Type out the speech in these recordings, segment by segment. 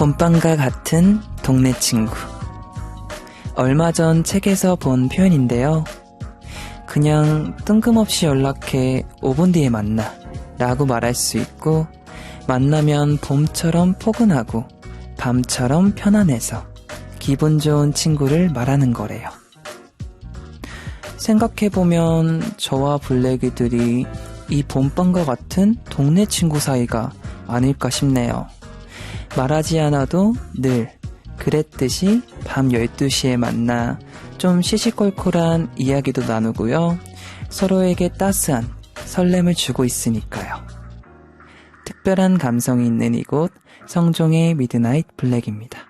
봄밤과 같은 동네 친구. 얼마 전 책에서 본 표현인데요. 그냥 뜬금없이 연락해 5분 뒤에 만나 라고 말할 수 있고, 만나면 봄처럼 포근하고 밤처럼 편안해서 기분 좋은 친구를 말하는 거래요. 생각해보면 저와 블랙이들이 이 봄밤과 같은 동네 친구 사이가 아닐까 싶네요. 말하지 않아도 늘 그랬듯이 밤 12시에 만나 좀 시시콜콜한 이야기도 나누고요. 서로에게 따스한 설렘을 주고 있으니까요. 특별한 감성이 있는 이곳, 성종의 미드나잇 블랙입니다.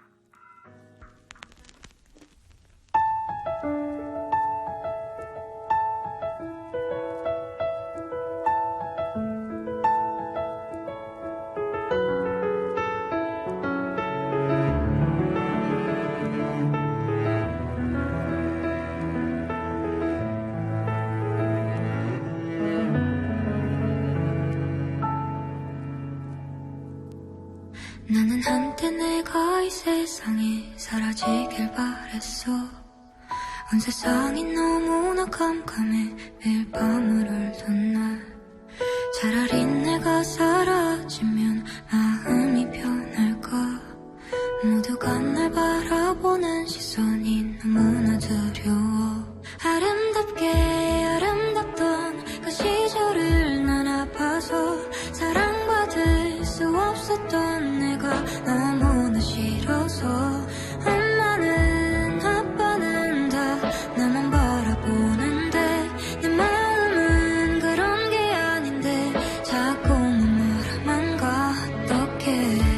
나는 한때 내가 이 세상에 사라지길 바랬어. 온 세상이 너무나 깜깜해 매일 밤을 울던 날. 차라리 내가 사라지면 마음이 편할까. 모두가 날 바라보는 시선이 너무나 두려워. 아름답게 아름답던 그 시절을 난 아파서 사랑받을 수 없었던 내가 너무나 싫어서. 엄마는 아빠는 다 나만 바라보는데 내 마음은 그런 게 아닌데 자꾸만 말아만 가. 어떡해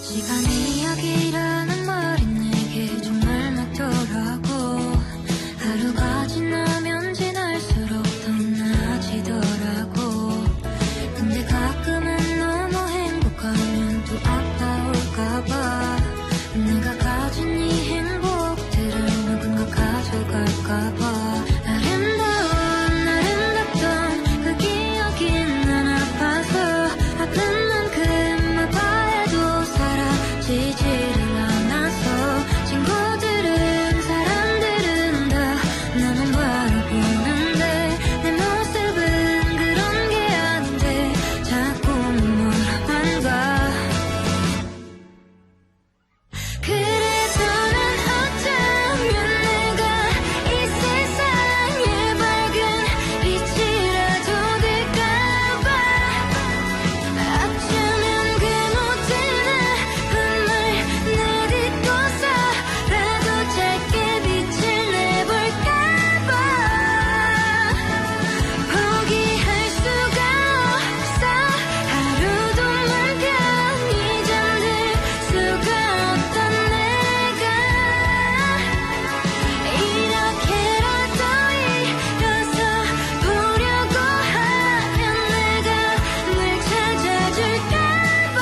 시간의 이야기라는 말이 내게 정말 맞더라고. 하루가 지나면 지날수록 더 나아지더라고. 근데 가끔은 너무 행복하면 또 아파올까봐. 내가 가진 이 행복들을 누군가 가져갈까봐. 아름답던 그 기억이 난 아파서 아픈 만큼 아파해도 사라지지를 않아서. 친구들은 사람들은 다 나만 바라보는데 내 모습은 그런 게 아닌데 자꾸만 멀어만 가. 그래서 난 어쩌면 내가 이 세상에 밝은 빛이라도 될까봐. 어쩌면 그 모든 아픔을 내딛고서라도 짧게 빛을 내볼까봐. 포기할 수가 없어. 하루도 맘 편히 잠들 수가 없던 내가 이렇게라도 일어서 보려고 하면 내가 널 찾아줄까봐.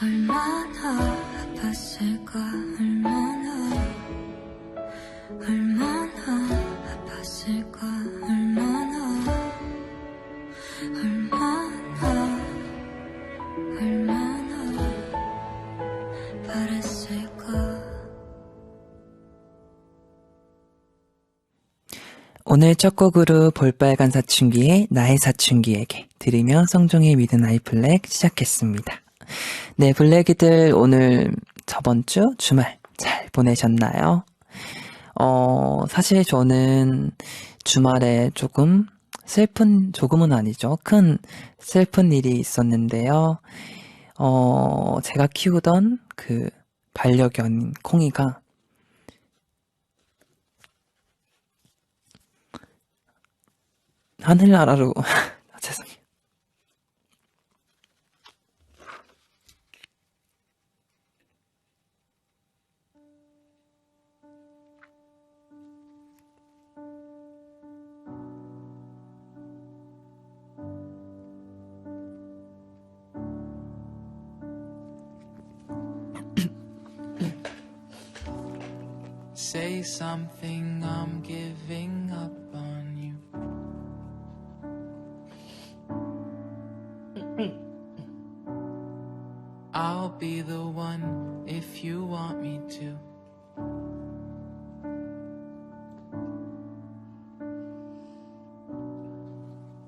얼마나 아팠을까. 얼마나 아팠을까. 얼마나 바랬을까. 오늘 첫 곡으로 볼빨간 사춘기의 나의 사춘기에게 들으며 성종의 미드나잇 블랙 시작했습니다. 네, 블랙이들 오늘 저번 주 주말 잘 보내셨나요? 사실 저는 주말에 조금은 아니죠. 큰 슬픈 일이 있었는데요. 제가 키우던 그 반려견 콩이가 하늘나라로 죄송해요. Say something, I'm giving up on you. I'll be the one if you want me to.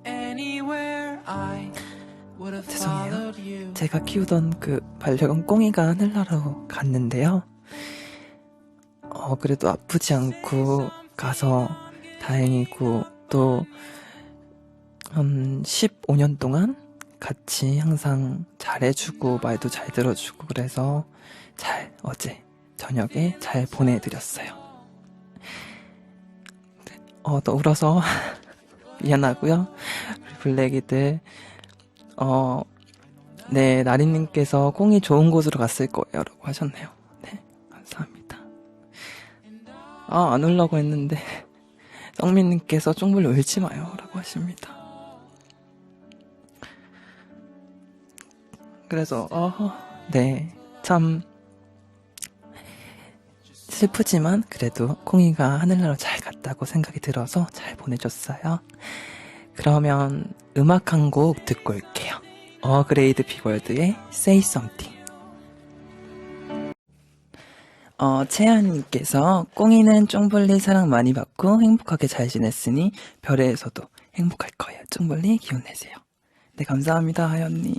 Anywhere I would have 죄송해요. followed you. 제가 키우던 그 반려견 꽁이가 하늘나라로 갔는데요. 그래도 아프지 않고 가서 다행이고, 또, 15년 동안 같이 항상 잘해주고, 말도 잘 들어주고, 그래서 어제 저녁에 잘 보내드렸어요. 또 울어서 미안하고요. 우리 블랙이들, 네, 나리님께서 꽁이 좋은 곳으로 갔을 거예요. 라고 하셨네요. 네, 감사합니다. 안 울려고 했는데, 성민님께서 쫑불 울지 마요. 라고 하십니다. 그래서, 네, 참, 슬프지만, 그래도 콩이가 하늘나라 잘 갔다고 생각이 들어서 잘 보내줬어요. 그러면 음악 한 곡 듣고 올게요. 어그레이드 피월드의 Say Something. 채연님께서 꽁이는 쫑블리 사랑 많이 받고 행복하게 잘 지냈으니 별에서도 행복할 거예요. 쫑블리 기운 내세요. 네, 감사합니다, 하연님.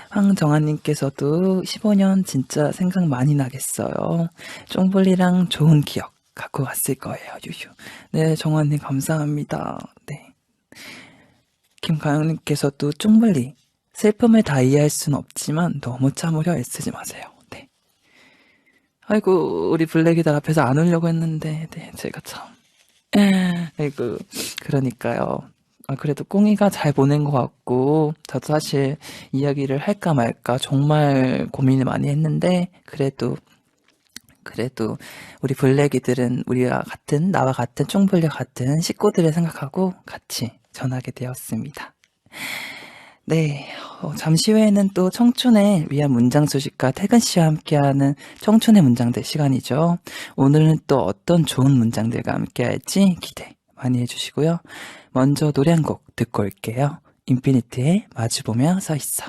황정아님께서도 15년 진짜 생각 많이 나겠어요. 쫑블리랑 좋은 기억 갖고 갔을 거예요. 유유. 네, 정아님 감사합니다. 네. 김가영님께서도 쫑블리 슬픔을 다 이해할 수는 없지만 너무 참으려 애쓰지 마세요. 네. 아이고, 우리 블랙이들 앞에서 안 울려고 했는데, 네, 제가 참. 아이고, 그러니까요. 그래도 꽁이가 잘 보낸 것 같고, 저도 사실 이야기를 할까 말까 정말 고민을 많이 했는데, 그래도 우리 블랙이들은 나와 같은 쫑블리 같은 식구들을 생각하고 같이 전하게 되었습니다. 네, 잠시 후에는 또 청춘을 위한 문장 소식과 태근 씨와 함께하는 청춘의 문장들 시간이죠. 오늘은 또 어떤 좋은 문장들과 함께할지 기대 많이 해주시고요. 먼저 노래 한 곡 듣고 올게요. 인피니트의 마주보며 서 있어.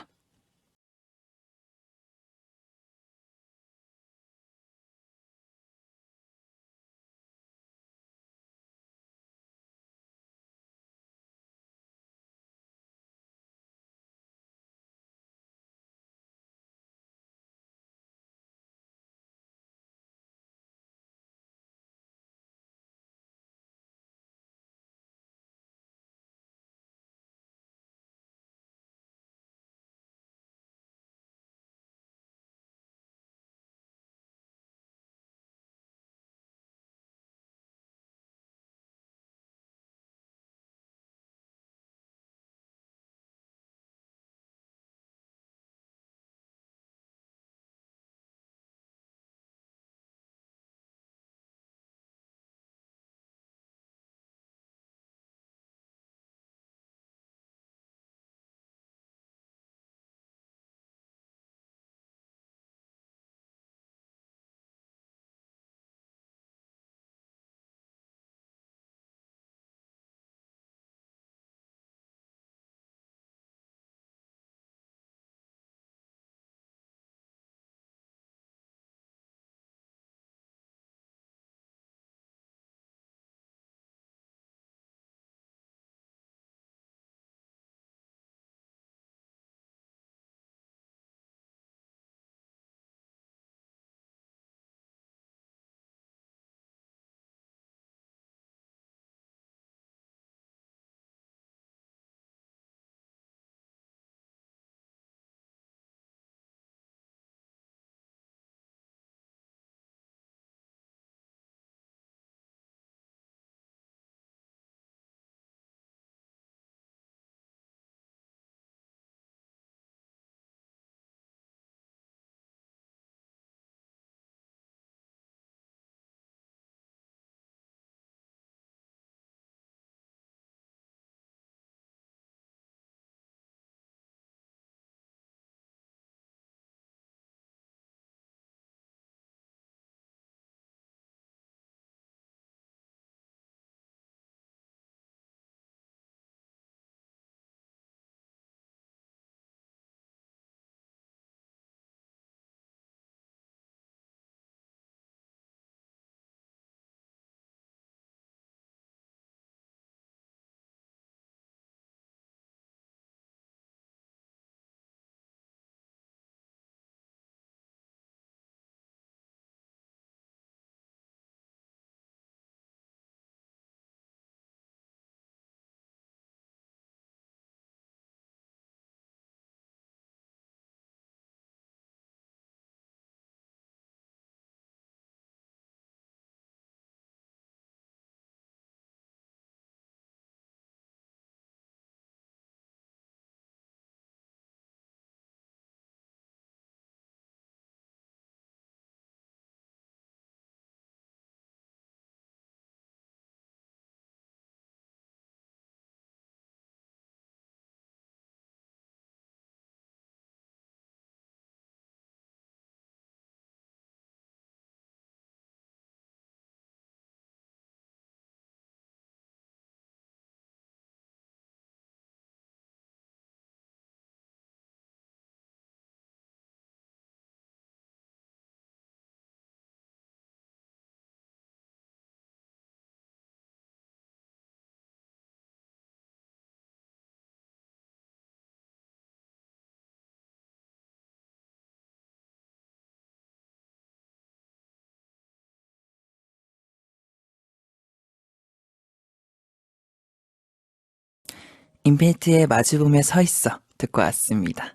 임팩트에 마주보며 서 있어 듣고 왔습니다.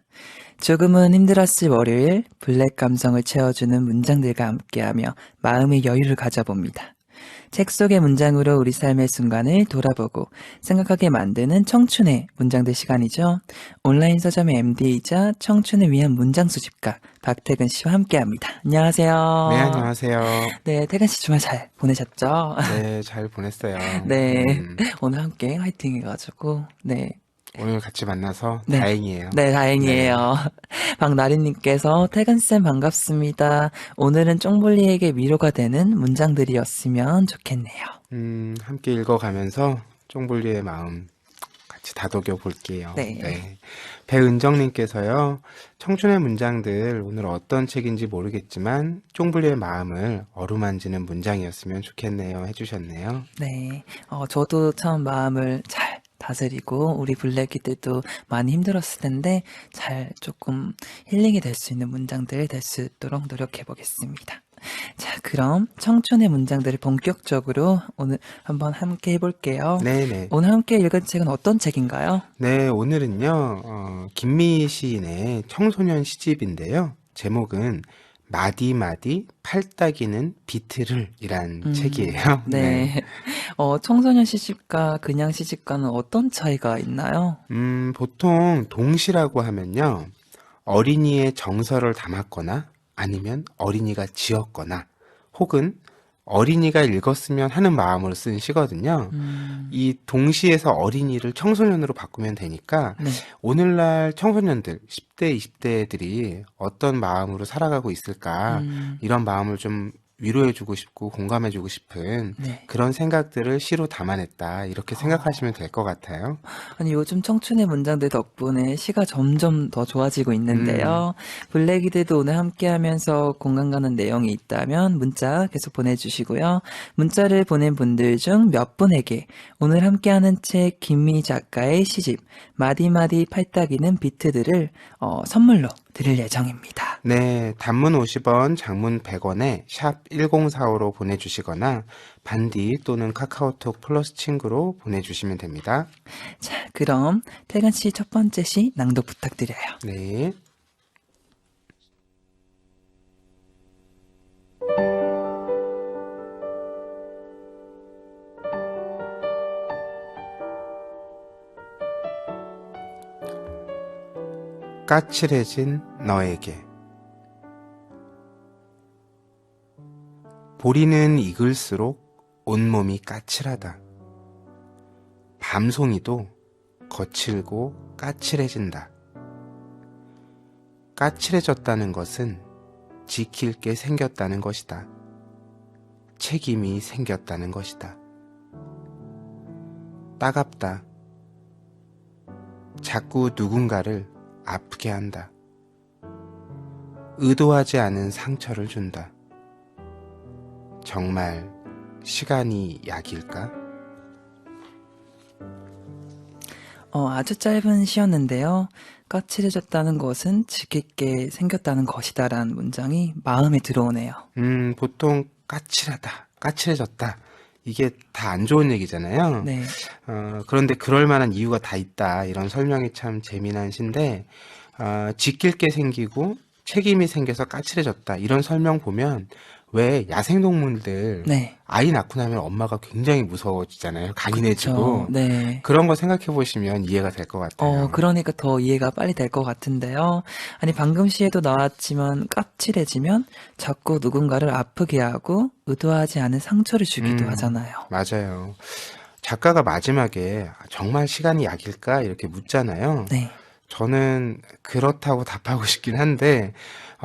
조금은 힘들었을 월요일 블랙 감성을 채워주는 문장들과 함께하며 마음의 여유를 가져봅니다. 책 속의 문장으로 우리 삶의 순간을 돌아보고 생각하게 만드는 청춘의 문장들 시간이죠. 온라인 서점의 MD이자 청춘을 위한 문장 수집가 박태근 씨와 함께합니다. 안녕하세요. 네, 안녕하세요. 네, 태근 씨 주말 잘 보내셨죠? 네, 잘 보냈어요. 네, 오늘 함께 화이팅 해가지고 네. 오늘 같이 만나서 네. 다행이에요. 네, 다행이에요. 박나린님께서 태근쌤 반갑습니다. 오늘은 쫑볼리에게 위로가 되는 문장들이었으면 좋겠네요. 함께 읽어가면서 쫑볼리의 마음 같이 다독여 볼게요. 네. 배은정님께서요, 청춘의 문장들 오늘 어떤 책인지 모르겠지만 쫑볼리의 마음을 어루만지는 문장이었으면 좋겠네요 해주셨네요. 네, 저도 참 마음을 잘 다스리고 우리 블랙이들도 많이 힘들었을 텐데 잘 조금 힐링이 될 수 있는 문장들 될 수 있도록 노력해 보겠습니다. 자, 그럼 청춘의 문장들을 본격적으로 오늘 한번 함께 해볼게요. 네네. 오늘 함께 읽은 책은 어떤 책인가요? 네, 오늘은요, 김미희 시인의 청소년 시집인데요. 제목은 마디마디 팔딱이는 비틀을 이란 책이에요. 네. 청소년 시집과 그냥 시집과는 어떤 차이가 있나요? 보통 동시라고 하면요, 어린이의 정서를 담았거나 아니면 어린이가 지었거나 혹은 어린이가 읽었으면 하는 마음으로 쓴 시거든요. 이 동시에서 어린이를 청소년으로 바꾸면 되니까 네. 오늘날 청소년들, 10대, 20대들이 어떤 마음으로 살아가고 있을까, 이런 마음을 좀 위로해주고 싶고 공감해주고 싶은 네. 그런 생각들을 시로 담아냈다, 이렇게 생각하시면 될 것 같아요. 아니, 요즘 청춘의 문장들 덕분에 시가 점점 더 좋아지고 있는데요. 블랙이들도 오늘 함께 하면서 공감 가는 내용이 있다면 문자 계속 보내주시고요. 문자를 보낸 분들 중 몇 분에게 오늘 함께하는 책 김미 작가의 시집 마디마디 팔딱이는 비트들을 선물로 드릴 예정입니다. 네, 단문 50원, 장문 100원에 샵 1045로 보내주시거나 반디 또는 카카오톡 플러스 친구로 보내주시면 됩니다. 자, 그럼 태근 씨 첫 번째 시 낭독 부탁드려요. 네. 까칠해진 너에게. 보리는 익을수록 온몸이 까칠하다. 밤송이도 거칠고 까칠해진다. 까칠해졌다는 것은 지킬 게 생겼다는 것이다. 책임이 생겼다는 것이다. 따갑다. 자꾸 누군가를 아프게 한다. 의도하지 않은 상처를 준다. 정말 시간이 약일까? 아주 짧은 시였는데요. 까칠해졌다는 것은 지킬 게 생겼다는 것이다라는 문장이 마음에 들어오네요. 보통 까칠하다, 까칠해졌다, 이게 다 안 좋은 얘기잖아요. 네. 그런데 그럴 만한 이유가 다 있다, 이런 설명이 참 재미난 시인데, 지킬 게 생기고 책임이 생겨서 까칠해졌다, 이런 설명 보면 왜 야생동물들 네. 아이 낳고 나면 엄마가 굉장히 무서워지잖아요. 강인해지고. 그쵸. 네. 그런 거 생각해 보시면 이해가 될 것 같아요. 그러니까 더 이해가 빨리 될 것 같은데요. 아니, 방금 시에도 나왔지만 까칠해지면 자꾸 누군가를 아프게 하고 의도하지 않은 상처를 주기도 하잖아요. 맞아요. 작가가 마지막에 정말 시간이 약일까? 이렇게 묻잖아요. 네. 저는 그렇다고 답하고 싶긴 한데,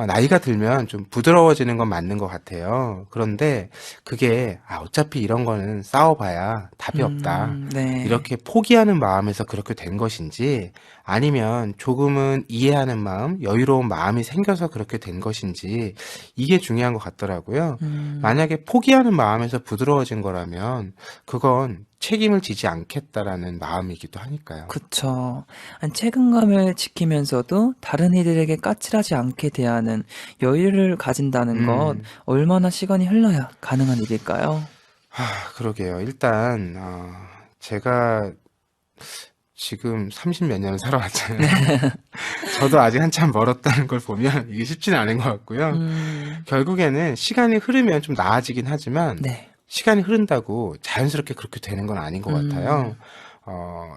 나이가 들면 좀 부드러워지는 건 맞는 것 같아요. 그런데 그게 어차피 이런 거는 싸워봐야 답이 없다, 네. 이렇게 포기하는 마음에서 그렇게 된 것인지, 아니면 조금은 이해하는 마음, 여유로운 마음이 생겨서 그렇게 된 것인지, 이게 중요한 것 같더라고요. 만약에 포기하는 마음에서 부드러워진 거라면 그건 책임을 지지 않겠다라는 마음이기도 하니까요. 그쵸. 아니, 책임감을 지키면서도 다른 이들에게 까칠하지 않게 대하는 여유를 가진다는 것, 얼마나 시간이 흘러야 가능한 일일까요? 그러게요. 일단 제가 지금 30몇 년을 살아왔잖아요. 저도 아직 한참 멀었다는 걸 보면 이게 쉽지는 않은 것 같고요. 결국에는 시간이 흐르면 좀 나아지긴 하지만 네. 시간이 흐른다고 자연스럽게 그렇게 되는 건 아닌 것 같아요.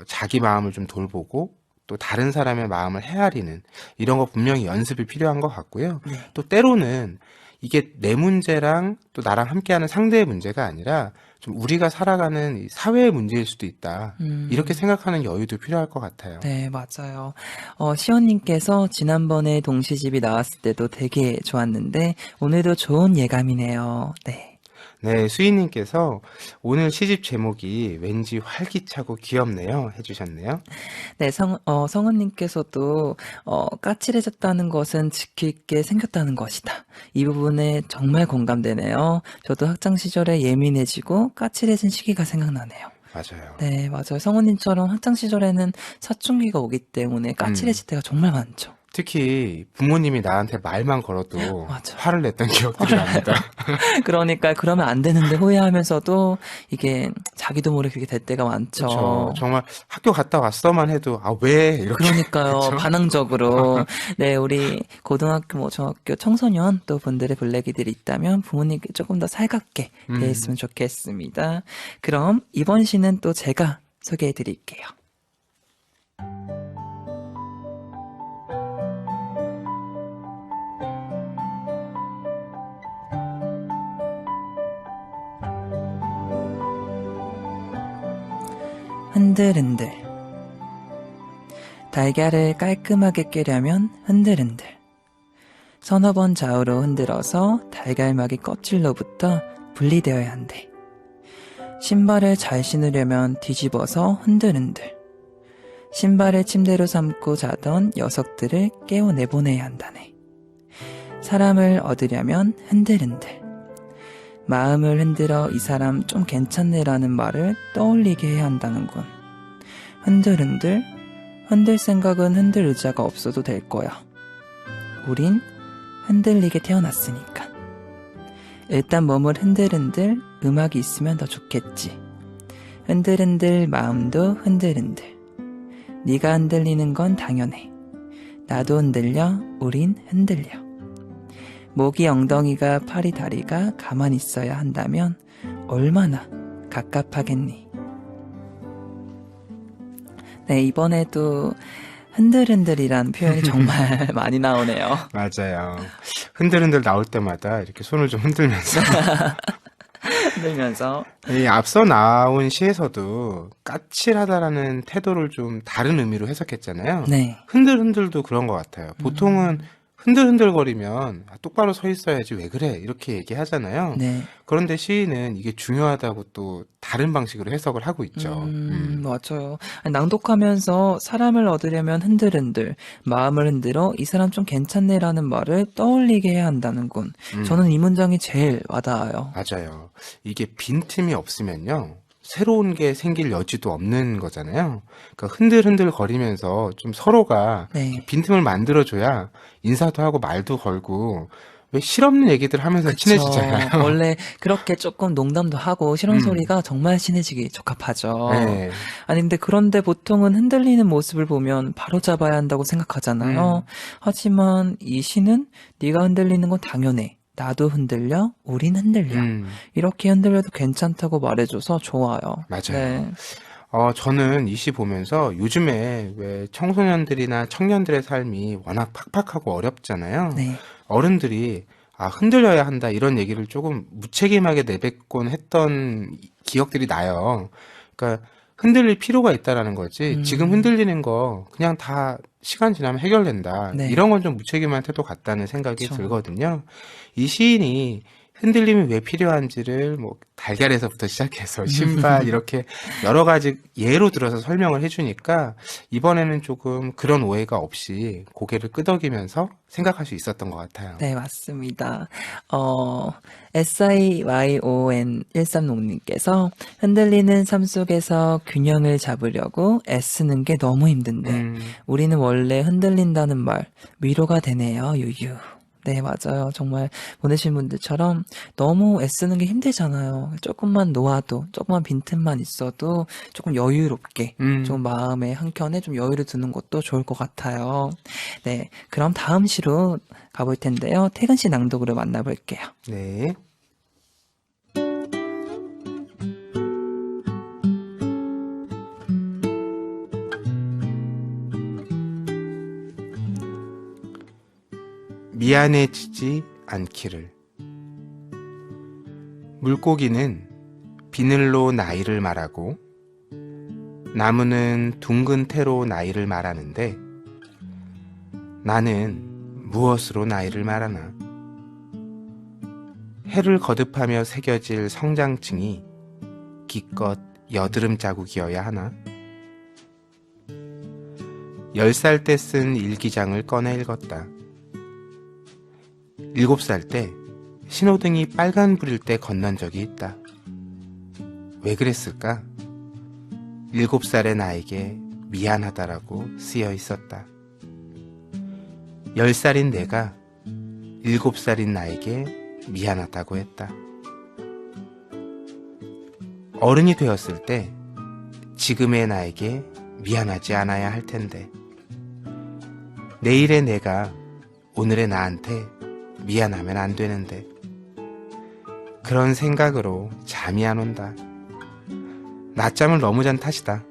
자기 마음을 좀 돌보고 또 다른 사람의 마음을 헤아리는 이런 거 분명히 연습이 필요한 것 같고요. 네. 또 때로는 이게 내 문제랑 또 나랑 함께하는 상대의 문제가 아니라 좀 우리가 살아가는 이 사회의 문제일 수도 있다. 이렇게 생각하는 여유도 필요할 것 같아요. 네, 맞아요. 시원님께서 지난번에 동시집이 나왔을 때도 되게 좋았는데, 오늘도 좋은 예감이네요. 네. 네, 수희님께서 오늘 시집 제목이 왠지 활기차고 귀엽네요. 해주셨네요. 네, 성은님께서도, 까칠해졌다는 것은 지킬 게 생겼다는 것이다. 이 부분에 정말 공감되네요. 저도 학창 시절에 예민해지고 까칠해진 시기가 생각나네요. 맞아요. 네, 맞아요. 성우님처럼 학창 시절에는 사춘기가 오기 때문에 까칠해질 때가 정말 많죠. 특히 부모님이 나한테 말만 걸어도 맞아. 화를 냈던 기억들이 납니다. 그러니까 그러면 안 되는데 후회하면서도 이게 자기도 모르게 그렇게 될 때가 많죠. 그렇죠. 정말 학교 갔다 왔어만 해도 아, 왜 이렇게 그러니까요. 그쵸? 반항적으로. 네, 우리 고등학교, 중학교 청소년 또 분들의 블랙이들이 있다면 부모님께 조금 더 살갑게 대했으면 좋겠습니다. 그럼 이번 시는 또 제가 소개해 드릴게요. 흔들흔들. 달걀을 깔끔하게 깨려면 흔들흔들. 서너 번 좌우로 흔들어서 달걀막이 껍질로부터 분리되어야 한대. 신발을 잘 신으려면 뒤집어서 흔들흔들. 신발을 침대로 삼고 자던 녀석들을 깨워 내보내야 한다네. 사람을 얻으려면 흔들흔들. 마음을 흔들어 이 사람 좀 괜찮네라는 말을 떠올리게 해야 한다는군. 흔들흔들, 흔들 생각은 흔들 의자가 없어도 될 거야. 우린 흔들리게 태어났으니까. 일단 몸을 흔들흔들, 음악이 있으면 더 좋겠지. 흔들흔들 마음도 흔들흔들. 네가 흔들리는 건 당연해. 나도 흔들려, 우린 흔들려. 목이 엉덩이가 팔이 다리가 가만히 있어야 한다면 얼마나 갑갑하겠니. 네, 이번에도 흔들흔들이란 표현이 정말 많이 나오네요. 맞아요. 흔들흔들 나올 때마다 이렇게 손을 좀 흔들면서 흔들면서 이 앞서 나온 시에서도 까칠하다라는 태도를 좀 다른 의미로 해석했잖아요. 네. 흔들흔들도 그런 것 같아요. 보통은 흔들흔들거리면 아, 똑바로 서 있어야지 왜 그래 이렇게 얘기하잖아요. 네. 그런데 시인은 이게 중요하다고 또 다른 방식으로 해석을 하고 있죠. 맞아요. 아니, 낭독하면서 사람을 얻으려면 흔들흔들, 마음을 흔들어 이 사람 좀 괜찮네라는 말을 떠올리게 해야 한다는군. 저는 이 문장이 제일 와닿아요. 맞아요. 이게 빈틈이 없으면요. 새로운 게 생길 여지도 없는 거잖아요. 그러니까 흔들흔들 거리면서 좀 서로가 네. 빈틈을 만들어줘야 인사도 하고 말도 걸고 왜 실없는 얘기들 하면서 친해지잖아요. 원래 그렇게 조금 농담도 하고 실험 소리가 정말 친해지기 적합하죠. 네. 아니 그런데 보통은 흔들리는 모습을 보면 바로 잡아야 한다고 생각하잖아요. 하지만 이 시는 네가 흔들리는 건 당연해. 나도 흔들려, 우린 흔들려. 이렇게 흔들려도 괜찮다고 말해줘서 좋아요. 맞아요. 네. 저는 이 시 보면서 요즘에 왜 청소년들이나 청년들의 삶이 워낙 팍팍하고 어렵잖아요. 네. 어른들이 흔들려야 한다 이런 얘기를 조금 무책임하게 내뱉곤 했던 기억들이 나요. 그러니까 흔들릴 필요가 있다라는 거지. 지금 흔들리는 거 그냥 다 시간 지나면 해결된다. 네. 이런 건 좀 무책임한 태도 같다는 생각이 그쵸. 들거든요. 이 시인이 흔들림이 왜 필요한지를 뭐 달걀에서부터 시작해서 신발 이렇게 여러 가지 예로 들어서 설명을 해주니까 이번에는 조금 그런 오해가 없이 고개를 끄덕이면서 생각할 수 있었던 것 같아요. 네, 맞습니다. SIYON136님께서 흔들리는 삶 속에서 균형을 잡으려고 애쓰는 게 너무 힘든데 우리는 원래 흔들린다는 말 위로가 되네요. 유유. 네, 맞아요. 정말 보내신 분들처럼 너무 애쓰는 게 힘들잖아요. 조금만 놓아도, 조금만 빈틈만 있어도 조금 여유롭게, 좀 마음의 한켠에 좀 여유를 두는 것도 좋을 것 같아요. 네, 그럼 다음 시로 가볼 텐데요. 태근 씨 낭독으로 만나볼게요. 네. 미안해지지 않기를. 물고기는 비늘로 나이를 말하고 나무는 둥근 태로 나이를 말하는데 나는 무엇으로 나이를 말하나? 해를 거듭하며 새겨질 성장층이 기껏 여드름 자국이어야 하나? 10살 때 쓴 일기장을 꺼내 읽었다. 7살 때 신호등이 빨간불일 때 건넌 적이 있다. 왜 그랬을까? 7살의 나에게 미안하다라고 쓰여 있었다. 10살인 내가 7살인 나에게 미안하다고 했다. 어른이 되었을 때 지금의 나에게 미안하지 않아야 할 텐데 내일의 내가 오늘의 나한테 미안하면 안 되는데 그런 생각으로 잠이 안 온다. 낮잠을 너무 잔 탓이다.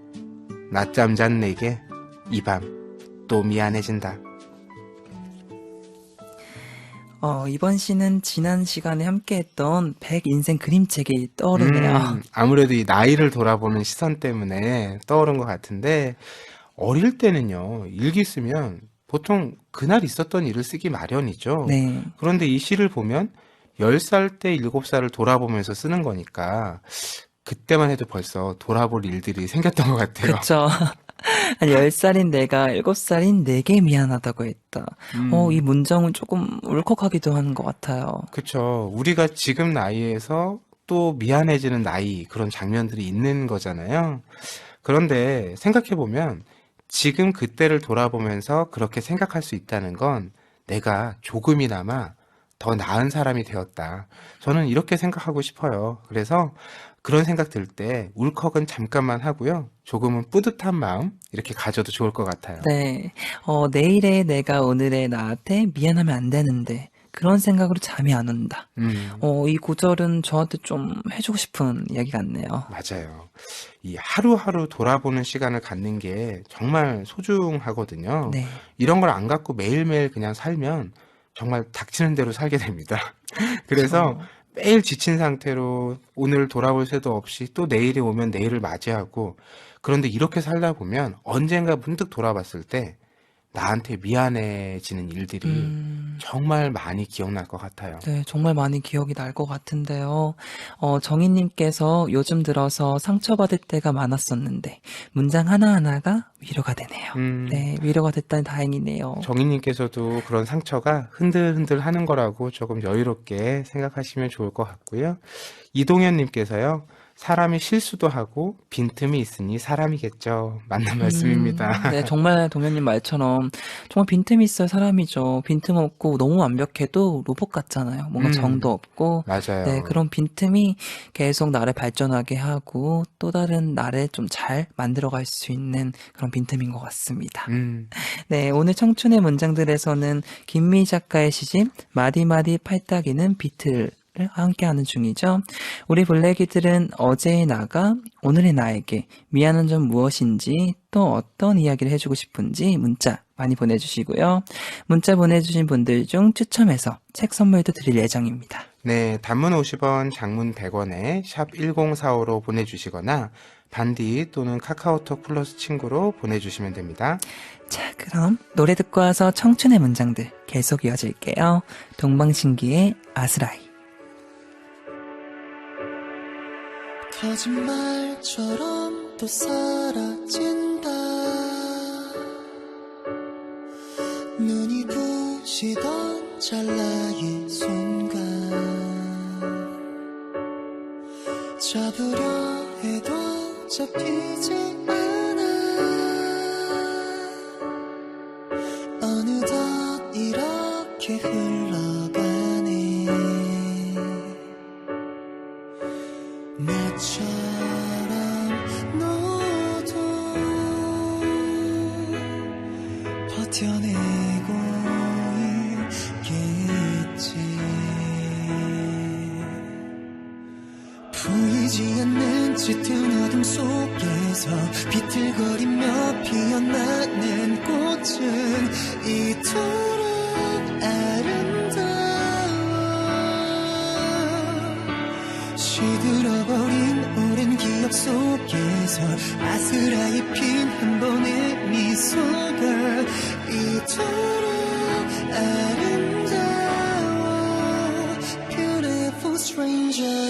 낮잠 잔 내게 이 밤 또 미안해진다. 이번 시는 지난 시간에 함께했던 100 인생 그림책이 떠오르네요. 아무래도 이 나이를 돌아보는 시선 때문에 떠오른 것 같은데 어릴 때는요, 일기 쓰면 보통 그날 있었던 일을 쓰기 마련이죠. 네. 그런데 이 시를 보면 10살 때 7살을 돌아보면서 쓰는 거니까 그때만 해도 벌써 돌아볼 일들이 생겼던 것 같아요. 그쵸. 한 10살인 내가 7살인 내게 미안하다고 했다. 이 문장은 조금 울컥하기도 하는 것 같아요. 그쵸. 우리가 지금 나이에서 또 미안해지는 나이, 그런 장면들이 있는 거잖아요. 그런데 생각해보면 지금 그때를 돌아보면서 그렇게 생각할 수 있다는 건 내가 조금이나마 더 나은 사람이 되었다. 저는 이렇게 생각하고 싶어요. 그래서 그런 생각 들 때 울컥은 잠깐만 하고요. 조금은 뿌듯한 마음 이렇게 가져도 좋을 것 같아요. 네. 내일의 내가 오늘의 나한테 미안하면 안 되는데 그런 생각으로 잠이 안 온다. 이 구절은 저한테 좀 해주고 싶은 이야기 같네요. 맞아요. 이 하루하루 돌아보는 시간을 갖는 게 정말 소중하거든요. 네. 이런 걸 안 갖고 매일매일 그냥 살면 정말 닥치는 대로 살게 됩니다. 그래서 그쵸. 매일 지친 상태로 오늘 돌아볼 새도 없이 또 내일이 오면 내일을 맞이하고, 그런데 이렇게 살다 보면 언젠가 문득 돌아봤을 때 나한테 미안해지는 일들이 정말 많이 기억날 것 같아요. 네, 정말 많이 기억이 날 것 같은데요. 정희님께서 요즘 들어서 상처받을 때가 많았었는데 문장 하나하나가 위로가 되네요. 네, 위로가 됐다니 다행이네요. 정희님께서도 그런 상처가 흔들흔들 하는 거라고 조금 여유롭게 생각하시면 좋을 것 같고요. 이동현님께서요, 사람이 실수도 하고 빈틈이 있으니 사람이겠죠. 맞는 말씀입니다. 네, 정말 동현님 말처럼 정말 빈틈이 있어야 사람이죠. 빈틈 없고 너무 완벽해도 로봇 같잖아요. 뭔가 정도 없고. 맞아요. 네, 그런 빈틈이 계속 나를 발전하게 하고 또 다른 나를 좀 잘 만들어갈 수 있는 그런 빈틈인 것 같습니다. 네, 오늘 청춘의 문장들에서는 김미 작가의 시집 마디마디 팔딱이는 비틀 함께하는 중이죠. 우리 블랙이들은 어제의 나가 오늘의 나에게 미안한 점 무엇인지 또 어떤 이야기를 해주고 싶은지 문자 많이 보내주시고요. 문자 보내주신 분들 중 추첨해서 책 선물도 드릴 예정입니다. 네, 단문 50원, 장문 100원에 샵 1045로 보내주시거나 반디 또는 카카오톡 플러스 친구로 보내주시면 됩니다. 자, 그럼 노래 듣고 와서 청춘의 문장들 계속 이어질게요. 동방신기의 아스라이. 거짓말처럼 또 사라진다. 눈이 부시던 찰나의 순간 잡으려 해도 잡히지 않아. 어느덧 이렇게 흘러 버텨내고 있겠지. 보이지 않는 짙은 어둠 속에서 비틀거리며 피어나는 꽃은 이토록 아름다워. 시들어버린 오랜 기억 속에서 아스라이 핀 한 번의 미소가 이토록 아름다워. Beautiful stranger.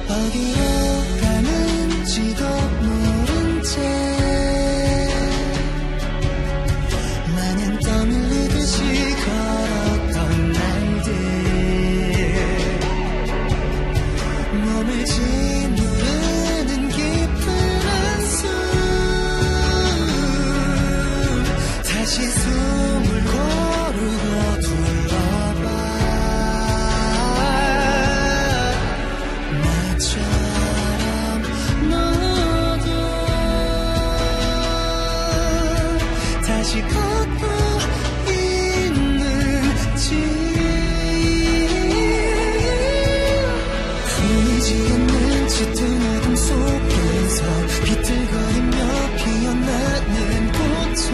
어디로 가는지도 모른 채 마냥 떠밀리듯이 걸었던 날들, 몸을 짓누르는 깊은 한숨, 다시 숨을 고르고 둘러봐. 나처럼 너도 다시 걷고 있는지. 보이지 않는 짙은 어둠 속에서 비틀거리며 피어나는 꽃은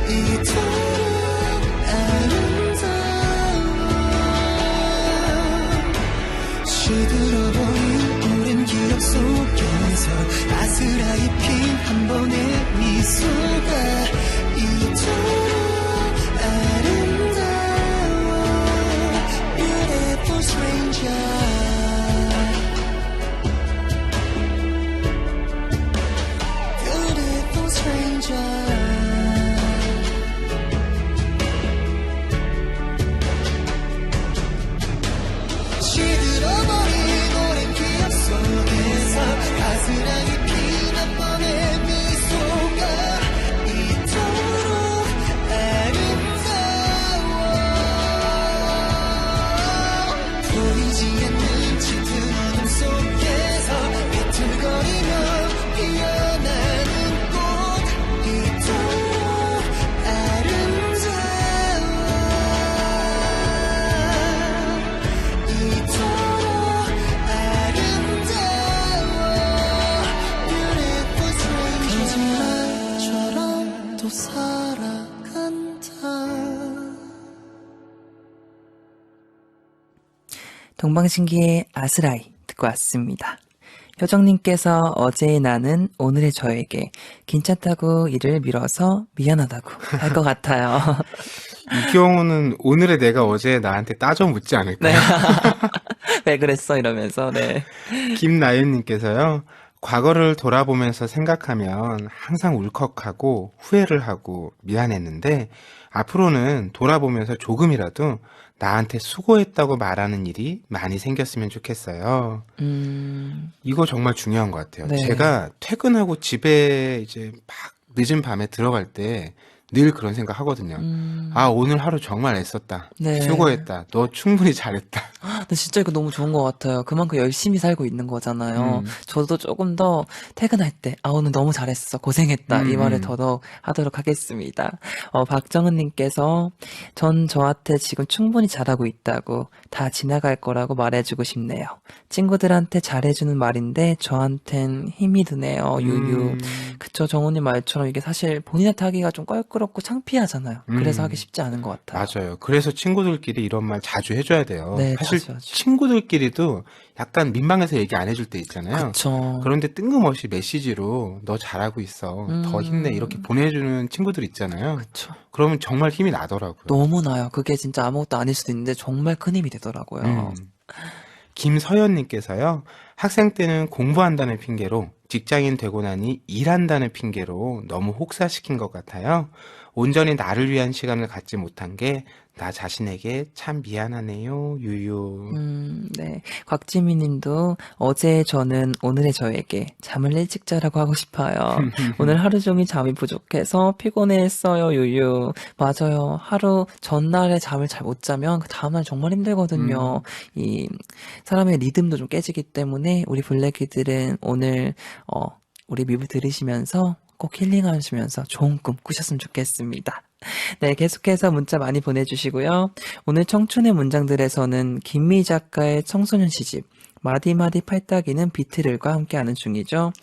이토록 아름다워. 시들어버린 오랜 기억 속에서 아스라이 핀 한 번의 미소가 이토록 아름다워. Beautiful stranger. Beautiful stranger. 시들어버린 오랜 기억 속에서 아스라이 핀 한 번의 미소가 이토록 아름다워. 보이지 않는 짙은 어둠 속에서 비틀거리며 피어나는 꽃 이토록 아름다워. 이토록 아름다워. Beautiful stranger. 거짓말처럼 또 살아간다. 동방신기의 아스라이 듣고 왔습니다. 효정님께서 어제의 나는 오늘의 저에게 괜찮다고 이를 밀어서 미안하다고 할 것 같아요. 이 경우는 오늘의 내가 어제 나한테 따져 묻지 네. 않을까요? 왜 그랬어? 이러면서, 네. 김나연님께서요. 과거를 돌아보면서 생각하면 항상 울컥하고 후회를 하고 미안했는데 앞으로는 돌아보면서 조금이라도 나한테 수고했다고 말하는 일이 많이 생겼으면 좋겠어요. 이거 정말 중요한 것 같아요. 네. 제가 퇴근하고 집에 이제 막 늦은 밤에 들어갈 때 늘 그런 생각 하거든요. 아, 오늘 하루 정말 애썼다. 네. 수고했다. 너 충분히 잘했다. 근데 진짜 이거 너무 좋은 것 같아요. 그만큼 열심히 살고 있는 거잖아요. 음. 저도 조금 더 퇴근할 때, 아, 오늘 너무 잘했어. 고생했다. 이 말을 음. 더더욱 하도록 하겠습니다. 박정은님께서 전 저한테 지금 충분히 잘하고 있다고 다 지나갈 거라고 말해주고 싶네요. 친구들한테 잘해주는 말인데 저한텐 힘이 드네요. 유유. 그쵸, 정훈님 말처럼 이게 사실 본인한테 하기가 좀 껄끄럽고 창피하잖아요. 그래서 하기 쉽지 않은 것 같아요. 맞아요. 그래서 친구들끼리 이런 말 자주 해줘야 돼요. 네, 사실 자주 하죠. 친구들끼리도 약간 민망해서 얘기 안 해줄 때 있잖아요. 그쵸. 그런데 뜬금없이 메시지로 너 잘하고 있어. 더 힘내. 이렇게 보내주는 친구들 있잖아요. 그쵸. 그러면 정말 힘이 나더라고요. 너무 나요. 그게 진짜 아무것도 아닐 수도 있는데 정말 큰 힘이 되더라고요. 김서연님께서요. 학생 때는 공부한다는 핑계로 직장인 되고 나니 일한다는 핑계로 너무 혹사시킨 것 같아요. 온전히 나를 위한 시간을 갖지 못한 게 나 자신에게 참 미안하네요. 유유. 네. 곽지미님도 어제 저는 오늘의 저에게 잠을 일찍 자라고 하고 싶어요. 오늘 하루 종일 잠이 부족해서 피곤했어요. 유유. 맞아요. 하루 전날에 잠을 잘 못 자면 그 다음날 정말 힘들거든요. 이 사람의 리듬도 좀 깨지기 때문에 우리 블랙이들은 오늘 우리 뮤비 들으시면서 꼭 힐링하시면서 좋은 꿈 꾸셨으면 좋겠습니다. 네, 계속해서 문자 많이 보내주시고요. 오늘 청춘의 문장들에서는 김미 작가의 청소년 시집 마디마디 팔딱이는 비트를과 함께하는 중이죠.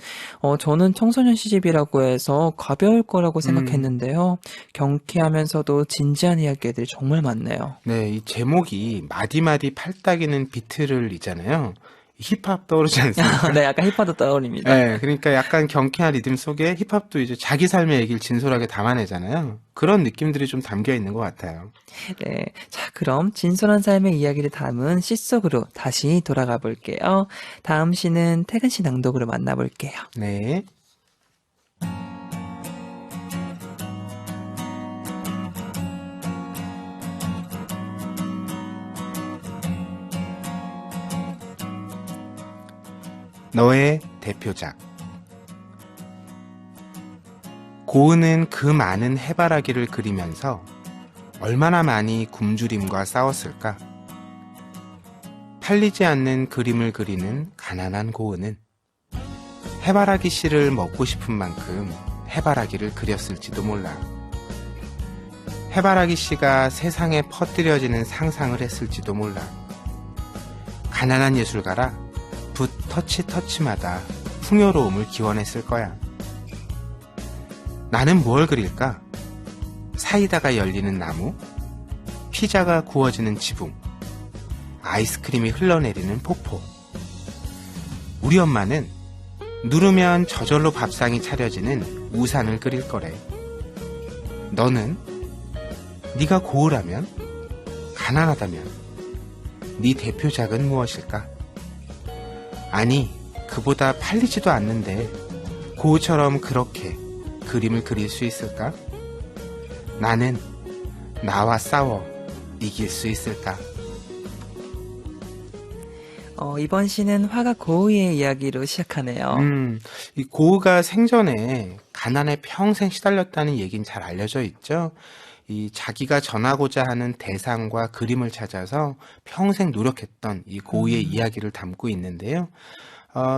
저는 청소년 시집이라고 해서 가벼울 거라고 생각했는데요. 경쾌하면서도 진지한 이야기들이 정말 많네요. 네, 이 제목이 마디마디 팔딱이는 비트를이잖아요. 힙합 떠오르지 않습니까? 네, 약간 힙합도 떠오릅니다. 네, 그러니까 약간 경쾌한 리듬 속에 힙합도 이제 자기 삶의 얘기를 진솔하게 담아내잖아요. 그런 느낌들이 좀 담겨 있는 것 같아요. 네, 자 그럼 진솔한 삶의 이야기를 담은 시 속으로 다시 돌아가 볼게요. 다음 시는 태근 씨 낭독으로 만나볼게요. 네. 너의 대표작. 고은은 그 많은 해바라기를 그리면서 얼마나 많이 굶주림과 싸웠을까? 팔리지 않는 그림을 그리는 가난한 고은은 해바라기 씨를 먹고 싶은 만큼 해바라기를 그렸을지도 몰라. 해바라기 씨가 세상에 퍼뜨려지는 상상을 했을지도 몰라. 가난한 예술가라 붓 터치마다 풍요로움을 기원했을 거야. 나는 뭘 그릴까? 사이다가 열리는 나무, 피자가 구워지는 지붕, 아이스크림이 흘러내리는 폭포. 우리 엄마는 누르면 저절로 밥상이 차려지는 우산을 그릴 거래. 너는 네가 고우라면, 가난하다면 네 대표작은 무엇일까? 아니, 그보다 팔리지도 않는데 고우처럼 그렇게 그림을 그릴 수 있을까? 나는 나와 싸워 이길 수 있을까? 이번 시는 화가 고우의 이야기로 시작하네요. 이 고우가 생전에 가난에 평생 시달렸다는 얘기는 잘 알려져 있죠. 이 자기가 전하고자 하는 대상과 그림을 찾아서 평생 노력했던 이 고우의 이야기를 담고 있는데요.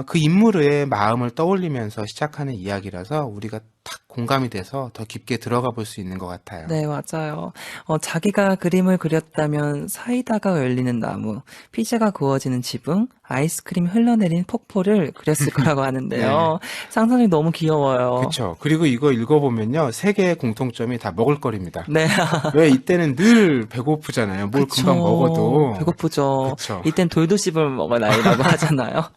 그 인물의 마음을 떠올리면서 시작하는 이야기라서 우리가 딱 공감이 돼서 더 깊게 들어가 볼 수 있는 것 같아요. 네, 맞아요. 자기가 그림을 그렸다면 사이다가 열리는 나무, 피자가 구워지는 지붕, 아이스크림이 흘러내린 폭포를 그렸을 거라고 하는데요. 상상이 너무 귀여워요. 그렇죠. 그리고 이거 읽어보면요. 세 개의 공통점이 다 먹을거리입니다. 네. 왜 이때는 늘 배고프잖아요. 뭘 그쵸. 금방 먹어도. 배고프죠. 그쵸. 이땐 돌도 씹을 먹을 나이라고 하잖아요.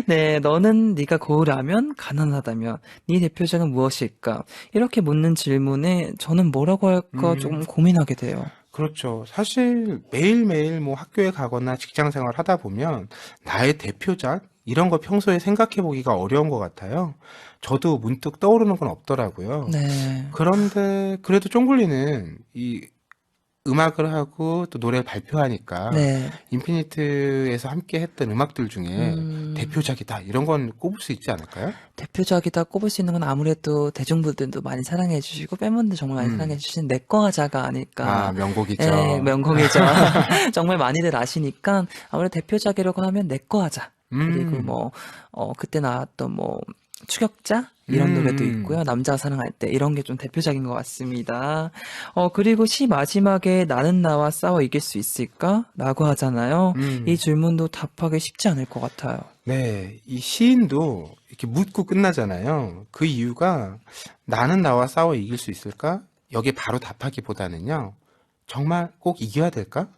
네, 너는 네가 고우라면, 가난하다면 네 대표작은 무엇일까? 이렇게 묻는 질문에 저는 뭐라고 할까 조금 고민하게 돼요. 그렇죠. 사실 매일매일 뭐 학교에 가거나 직장 생활 하다 보면 나의 대표작 이런 거 평소에 생각해 보기가 어려운 것 같아요. 저도 문득 떠오르는 건 없더라고요. 네. 그런데 그래도 쫑글리는 이 음악을 하고 또 노래를 발표하니까 네. 인피니트에서 함께 했던 음악들 중에 대표작이다 이런 건 꼽을 수 있지 않을까요? 대표작이다 꼽을 수 있는 건 아무래도 대중분들도 많이 사랑해 주시고 팬분들 정말 많이 사랑해 주시는 내꺼 하자가 아닐까. 아, 명곡이죠. 네, 명곡이죠. 정말 많이들 아시니까 아무래도 대표작이라고 하면 내꺼 하자. 그리고 뭐 그때 나왔던 뭐 추격자 이런 노래도 있고요. 남자가 사랑할 때 이런 게 좀 대표작인 것 같습니다. 그리고 시 마지막에 나는 나와 싸워 이길 수 있을까? 라고 하잖아요. 이 질문도 답하기 쉽지 않을 것 같아요. 네, 이 시인도 이렇게 묻고 끝나잖아요. 그 이유가 나는 나와 싸워 이길 수 있을까? 여기에 바로 답하기보다는요. 정말 꼭 이겨야 될까?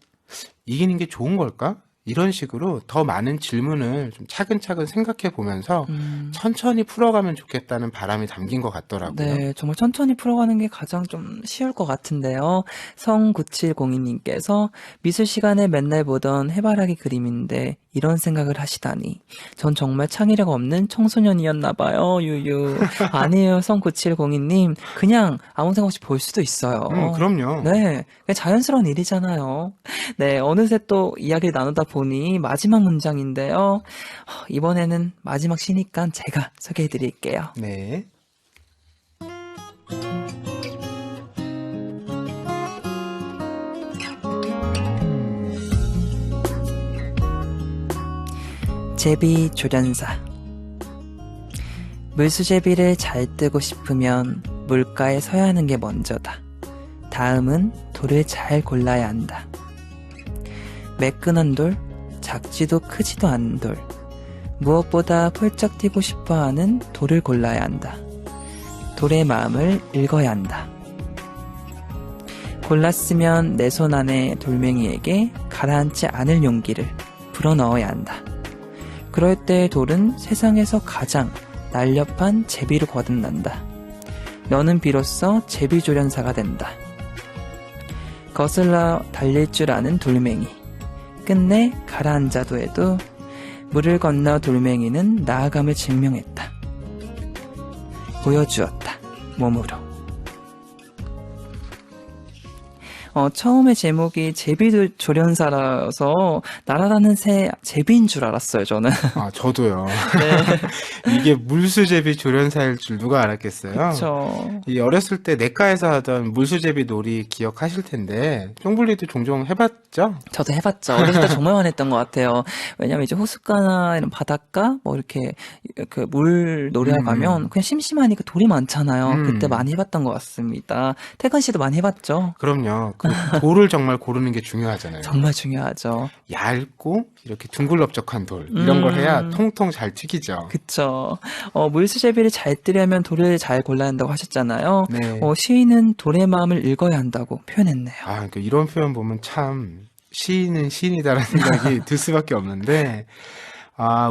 이기는 게 좋은 걸까? 이런 식으로 더 많은 질문을 좀 차근차근 생각해 보면서 천천히 풀어가면 좋겠다는 바람이 담긴 것 같더라고요. 네, 정말 천천히 풀어가는 게 가장 좀 쉬울 것 같은데요. 성9702님께서 미술 시간에 맨날 보던 해바라기 그림인데 이런 생각을 하시다니. 전 정말 창의력 없는 청소년이었나봐요, 유유. 아니에요, 성9702님. 그냥 아무 생각 없이 볼 수도 있어요. 그럼요. 네, 그냥 자연스러운 일이잖아요. 네, 어느새 또 이야기를 나누다 보니 마지막 문장인데요. 이번에는 마지막 시니까 제가 소개해 드릴게요. 네. 제비 조련사. 물수제비를 잘 뜨고 싶으면 물가에 서야 하는 게 먼저다. 다음은 돌을 잘 골라야 한다. 매끈한 돌, 작지도 크지도 않은 돌, 무엇보다 펄쩍 뛰고 싶어하는 돌을 골라야 한다. 돌의 마음을 읽어야 한다. 골랐으면 내 손 안에 돌멩이에게 가라앉지 않을 용기를 불어넣어야 한다. 그럴 때 돌은 세상에서 가장 날렵한 제비로 거듭난다. 너는 비로소 제비조련사가 된다. 거슬러 달릴 줄 아는 돌멩이. 끝내 가라앉아도 해도 물을 건너 돌멩이는 나아감을 증명했다. 보여주었다. 몸으로. 처음에 제목이 제비조련사라서 날아가는 새 제비인 줄 알았어요, 저는. 아, 저도요. 네. 이게 물수제비 조련사일 줄 누가 알았겠어요? 그렇죠. 이 어렸을 때 내과에서 하던 물수제비 놀이 기억하실 텐데 쫑블리도 종종 해봤죠? 저도 해봤죠. 어렸을 때 정말 많이 했던 것 같아요. 왜냐면 이제 호숫가나 이런 바닷가, 뭐 이렇게 그 물 놀이하러 가면 그냥 심심하니까 돌이 많잖아요. 그때 많이 해봤던 것 같습니다. 태근 씨도 많이 해봤죠? 그럼요. 그 돌을 정말 고르는 게 중요하잖아요. 정말 중요하죠. 얇고 이렇게 둥글럽적한 돌 이런 걸 해야 통통 잘 튀기죠. 그쵸. 물수제비를 잘 뜨려면 돌을 잘 골라야 한다고 하셨잖아요. 네. 시인은 돌의 마음을 읽어야 한다고 표현했네요. 아, 그러니까 이런 표현 보면 참 시인은 시인이다라는 생각이 들 수밖에 없는데,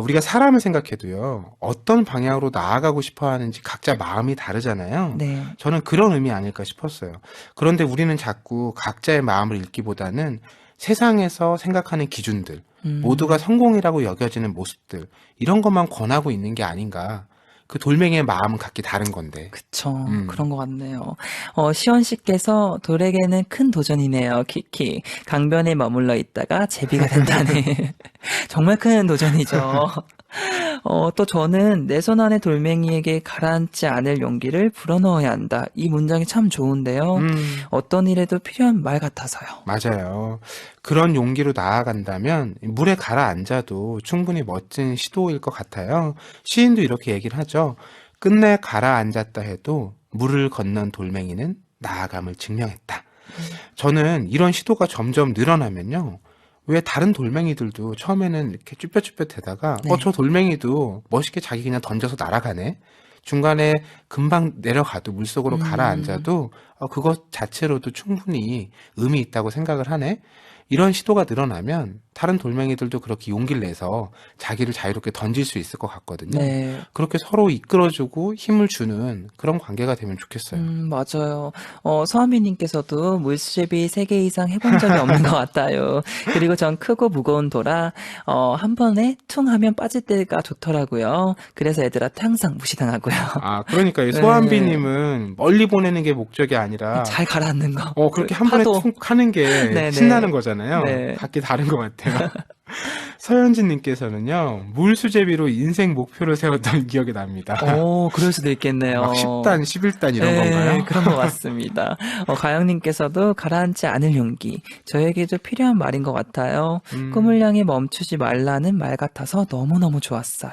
우리가 사람을 생각해도요, 어떤 방향으로 나아가고 싶어 하는지 각자 마음이 다르잖아요. 네. 저는 그런 의미 아닐까 싶었어요. 그런데 우리는 자꾸 각자의 마음을 읽기보다는 세상에서 생각하는 기준들, 모두가 성공이라고 여겨지는 모습들, 이런 것만 권하고 있는 게 아닌가. 그 돌멩이의 마음은 각기 다른 건데. 그쵸. 그런 것 같네요. 시원 씨께서 돌에게는 큰 도전이네요. 키키. 강변에 머물러 있다가 제비가 된다니. 정말 큰 도전이죠. 또 저는 내 손 안에 돌멩이에게 가라앉지 않을 용기를 불어넣어야 한다. 이 문장이 참 좋은데요. 어떤 일에도 필요한 말 같아서요. 맞아요. 그런 용기로 나아간다면 물에 가라앉아도 충분히 멋진 시도일 것 같아요. 시인도 이렇게 얘기를 하죠. 끝내 가라앉았다 해도 물을 건넌 돌멩이는 나아감을 증명했다. 저는 이런 시도가 점점 늘어나면요. 왜 다른 돌멩이들도 처음에는 이렇게 쭈뼛쭈뼛대다가 네. 저 돌멩이도 멋있게 자기 그냥 던져서 날아가네. 중간에 금방 내려가도 물속으로 가라앉아도 그것 자체로도 충분히 의미 있다고 생각을 하네. 이런 시도가 늘어나면 다른 돌멩이들도 그렇게 용기를 내서 자기를 자유롭게 던질 수 있을 것 같거든요. 네. 그렇게 서로 이끌어주고 힘을 주는 그런 관계가 되면 좋겠어요. 맞아요. 서한빈님께서도 물수제비 3개 이상 해본 적이 없는 것 같아요. 그리고 전 크고 무거운 돌아, 한 번에 퉁 하면 빠질 때가 좋더라고요. 그래서 애들한테 항상 무시당하고요. 그러니까 이 소한비님은 멀리 보내는 게 목적이 아니라 잘 가라앉는 거. 그렇게 한 번에 파도. 툭 하는 게 네네. 신나는 거잖아요. 네. 각기 다른 것 같아요. 서현진님께서는요, 물수제비로 인생 목표를 세웠던 기억이 납니다. 그럴 수도 있겠네요. 막 10단, 11단 이런 네, 건가요? 그런 것 같습니다. 가영님께서도 가라앉지 않을 용기. 저에게도 필요한 말인 것 같아요. 꿈을 향해 멈추지 말라는 말 같아서 너무너무 좋았어요.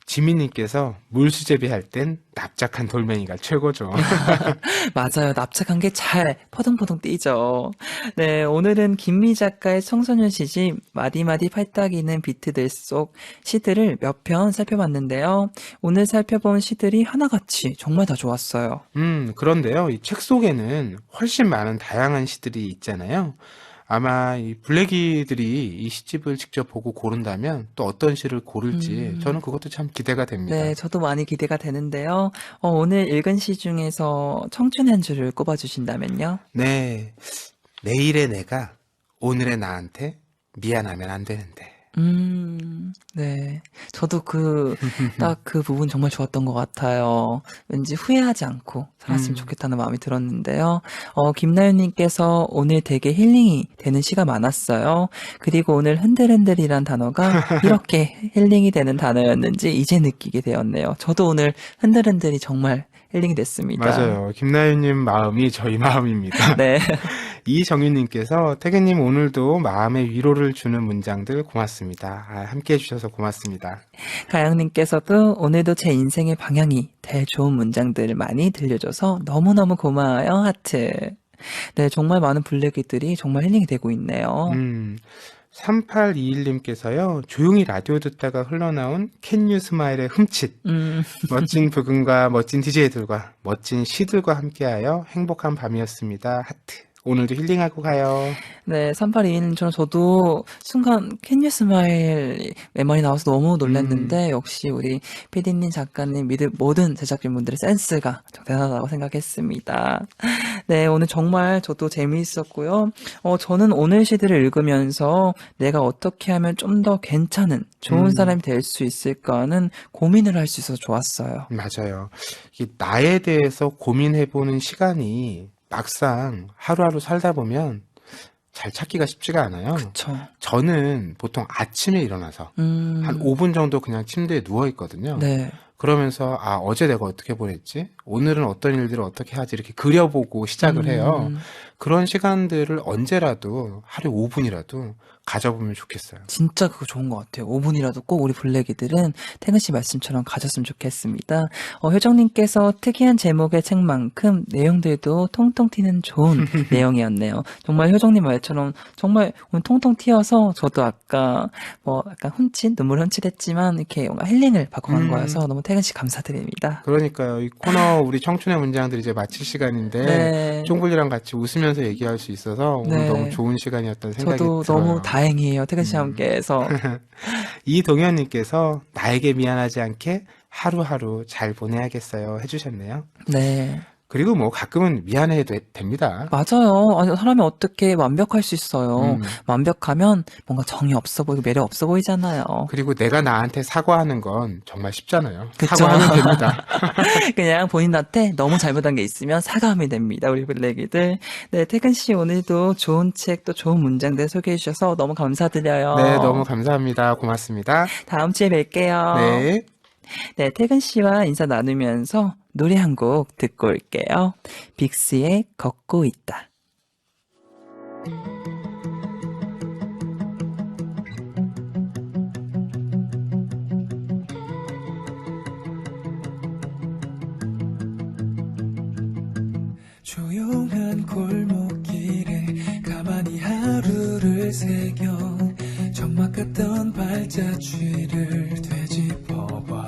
지민님께서 물수제비 할 땐 납작한 돌멩이가 최고죠. 맞아요. 납작한 게 잘 퍼덩퍼덩 뛰죠. 네, 오늘은 김미 작가의 청소년 시집 마디마디 팔딱이는 비트들 속 시들을 몇 편 살펴봤는데요. 오늘 살펴본 시들이 하나같이 정말 다 좋았어요. 그런데요, 이 책 속에는 훨씬 많은 다양한 시들이 있잖아요. 아마 이 블랙이들이 이 시집을 직접 보고 고른다면 또 어떤 시를 고를지 저는 그것도 참 기대가 됩니다. 네, 저도 많이 기대가 되는데요. 오늘 읽은 시 중에서 청춘 한 줄을 꼽아주신다면요? 네, 내일의 내가 오늘의 나한테 미안하면 안 되는데. 네. 저도 딱 그 부분 정말 좋았던 것 같아요. 왠지 후회하지 않고 살았으면 좋겠다는 마음이 들었는데요. 김나연님께서 오늘 되게 힐링이 되는 시가 많았어요. 그리고 오늘 흔들흔들이란 단어가 이렇게 힐링이 되는 단어였는지 이제 느끼게 되었네요. 저도 오늘 흔들흔들이 정말 힐링이 됐습니다. 맞아요. 김나윤님 마음이 저희 마음입니다. 네. 이정윤님께서 태균님 오늘도 마음의 위로를 주는 문장들 고맙습니다. 함께 해주셔서 고맙습니다. 가영님께서도 오늘도 제 인생의 방향이 될 좋은 문장들을 많이 들려줘서 너무너무 고마워요. 하트. 네, 정말 많은 블랙이들이 정말 힐링이 되고 있네요. 3821님께서요, 조용히 라디오 듣다가 흘러나온 Can You Smile의 흠칫. 멋진 부금과 멋진 DJ들과 멋진 시들과 함께하여 행복한 밤이었습니다. 하트. 오늘도 힐링하고 가요. 네, 3821님처럼 저도 순간 Can You Smile 멤버이 나와서 너무 놀랐는데 역시 우리 PD님, 작가님, 모든 제작진분들의 센스가 좀 대단하다고 생각했습니다. 네, 오늘 정말 저도 재미있었고요. 저는 오늘 시들을 읽으면서 내가 어떻게 하면 좀 더 괜찮은 좋은 사람이 될 수 있을까 하는 고민을 할 수 있어서 좋았어요. 맞아요. 이 나에 대해서 고민해보는 시간이 막상 하루하루 살다 보면 잘 찾기가 쉽지가 않아요. 그쵸. 저는 보통 아침에 일어나서 한 5분 정도 그냥 침대에 누워 있거든요. 네. 그러면서 어제 내가 어떻게 보냈지? 오늘은 어떤 일들을 어떻게 하지? 이렇게 그려보고 시작을 해요. 그런 시간들을 언제라도 하루에 5분이라도 가져보면 좋겠어요. 진짜 그거 좋은 것 같아요. 5분이라도 꼭 우리 블랙이들은 태근 씨 말씀처럼 가졌으면 좋겠습니다. 효정님께서 특이한 제목의 책만큼 내용들도 통통 튀는 좋은 내용이었네요. 정말 효정님 말처럼 정말 오늘 통통 튀어서 저도 아까 약간 눈물 훔칫했지만 이렇게 뭔가 힐링을 받고 간 거여서 너무 태근 씨 감사드립니다. 그러니까요. 이 코너 우리 청춘의 문장들 이제 마칠 시간인데 네. 쫑블리랑 같이 웃으면서 얘기할 수 있어서 오늘 네. 너무 좋은 시간이었다는 생각이 저도 들어요. 너무 다행이에요. 태근 씨와 함께해서. 이동현님께서 나에게 미안하지 않게 하루하루 잘 보내야겠어요 해주셨네요. 네. 그리고 뭐 가끔은 미안해도 됩니다. 맞아요. 아니, 사람이 어떻게 완벽할 수 있어요. 완벽하면 뭔가 정이 없어 보이고 매력 없어 보이잖아요. 그리고 내가 나한테 사과하는 건 정말 쉽잖아요. 그쵸? 사과하면 됩니다. 그냥 본인한테 너무 잘못한 게 있으면 사과하면 됩니다. 우리 블랙이들. 네, 태근 씨 오늘도 좋은 책 또 좋은 문장들 소개해 주셔서 너무 감사드려요. 네, 너무 감사합니다. 고맙습니다. 다음 주에 뵐게요. 네. 네, 태근 씨와 인사 나누면서 노래 한 곡 듣고 올게요. 빅스의 걷고 있다. 조용한 골목길에 가만히 하루를 새겨 적막 같던 발자취를 되짚어봐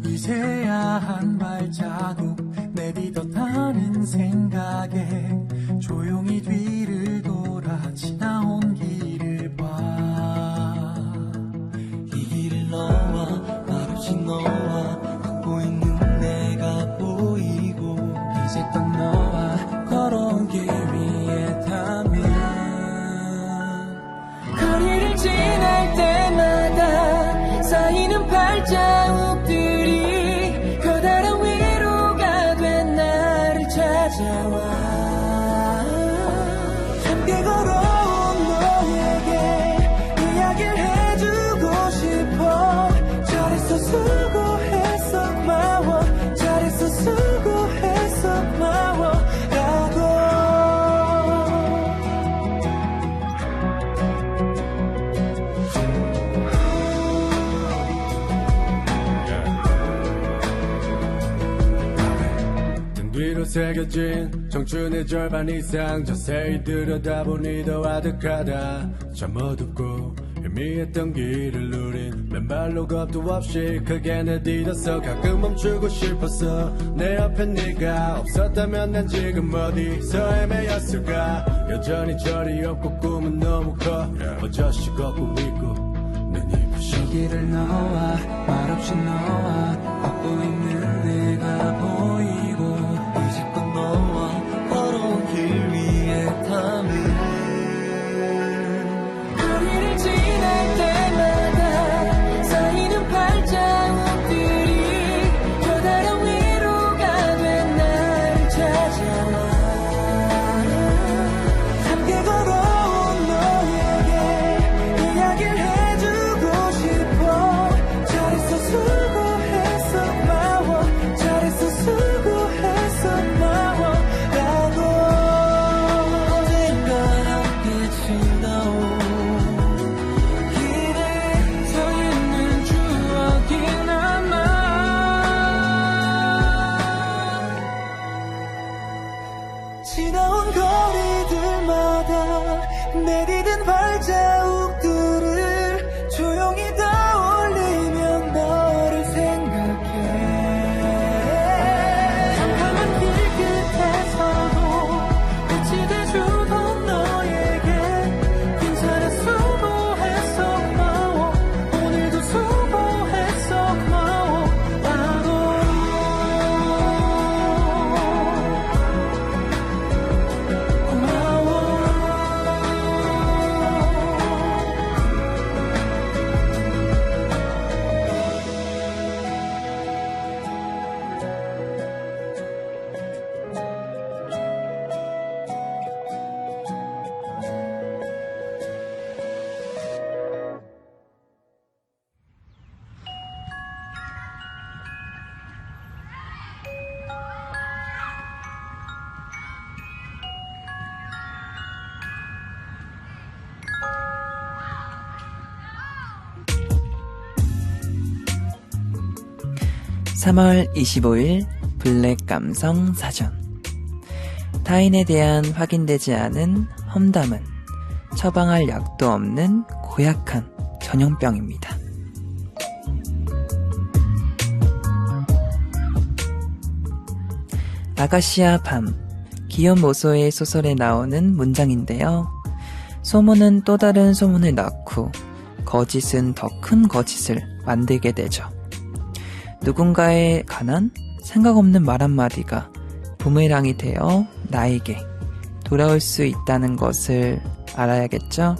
이제야 한 발자국 내딛었다는 생각에 조용히 뒤를 돌아 지나온 길을 봐 이 길을 너와 말없이 너와 걷고 있는 내가 보이고 이제껏 너와 걸어온 길 위에 닿으면 거리를 지날 때마다 쌓이는 발자국들이 커다란 위로가 된 나를 찾아와 함께 걸어온 너에게 이야기를 해주고 싶어 잘했어 수고했어 고마워 잘했어 수고했어 고마워 라고 등 뒤로 새겨진 청춘의 절반 이상 자세히 들여다보니 더 아득하다 참 어둡고 희미했던 길을 누린 맨발로 겁도 없이 크게 내딛었어 가끔 멈추고 싶었어 내 옆에 네가 없었다면 난 지금 어디서 헤매였을까 여전히 절이 없고 꿈은 너무 커 버젓이 걷고 있고 눈이 부셔 이 길을 너와 말없이 너와 걷고 있는 내가 보이고 이제껏 너와 걸어온 길 위에 닿으면 3월 25일 블랙 감성 사전. 타인에 대한 확인되지 않은 험담은 처방할 약도 없는 고약한 전염병입니다. 아가씨와 밤, 기욤 모소의 소설에 나오는 문장인데요. 소문은 또 다른 소문을 낳고 거짓은 더 큰 거짓을 만들게 되죠. 누군가에 관한 생각 없는 말 한마디가 부메랑이 되어 나에게 돌아올 수 있다는 것을 알아야겠죠?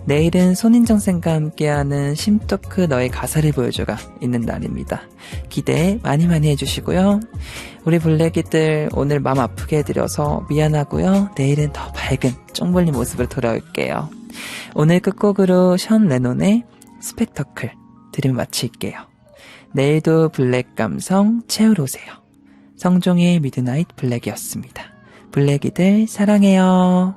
내일은 손인정쌤과 함께하는 심토크 너의 가사를 보여줘가 있는 날입니다. 기대 많이 해주시고요. 우리 블랙이들 오늘 마음 아프게 해드려서 미안하고요. 내일은 더 밝은 쫑볼린 모습으로 돌아올게요. 오늘 끝곡으로 션 레논의 스펙터클 들으며 마칠게요. 내일도 블랙 감성 채우러 오세요. 성종의 미드나잇 블랙이었습니다. 블랙이들 사랑해요.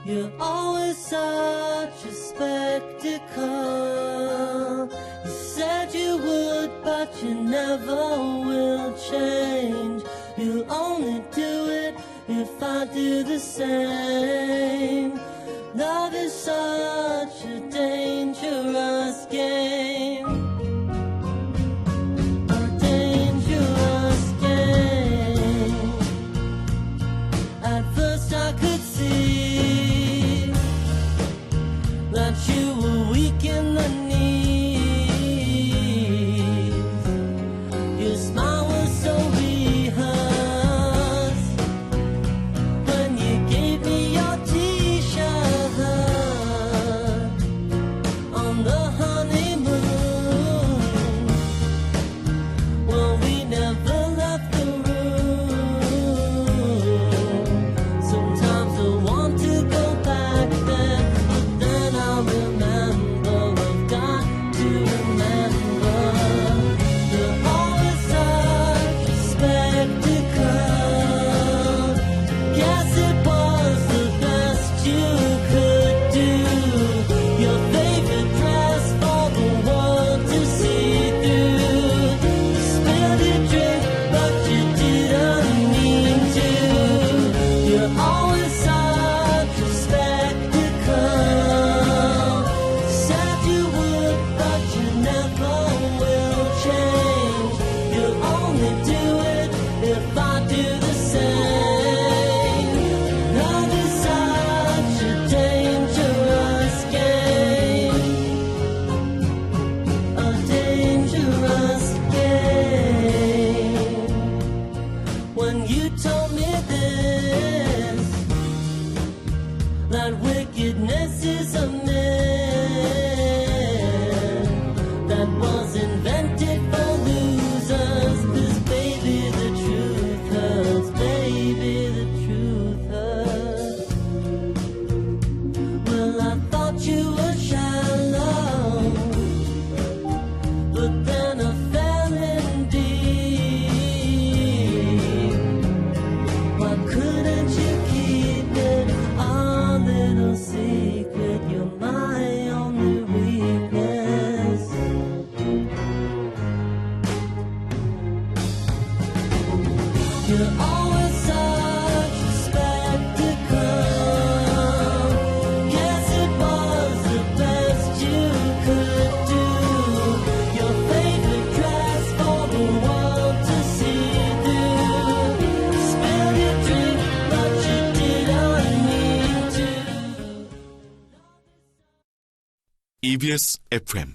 You're always such a spectacle. You said you would, but you never will change. You'll only do it if I do the same. Love is such a dangerous game. A dangerous game. At first I could see that you were weak in the knees. Your smile was so rehearsed when you gave me your t-shirt on the honeymoon. Well, we never left the room. Sometimes I want to go back there, but then I remember I've got to remember. You're always such a spectacle. Guess it was the best you could do. Your favorite dress for the world to see through. You spilled your drink, but you didn't mean to. You're always such a spectacle. Said you would, but you never will change. You'll only do it if I do the same. Love is such a dangerous game. A dangerous game. When you told me this, that wickedness is a myth that was invented for losers. 'Cause baby, the truth hurts. Baby, the truth hurts. Well, I thought you were shallow, but then I fell in deep. Why couldn't you keep it a little secret? You're my only weakness. You're always such a spectacle. Guess it was the best you could do. Your favorite dress for the world to see through. Spilled your drink, but you didn't mean to. EBS FM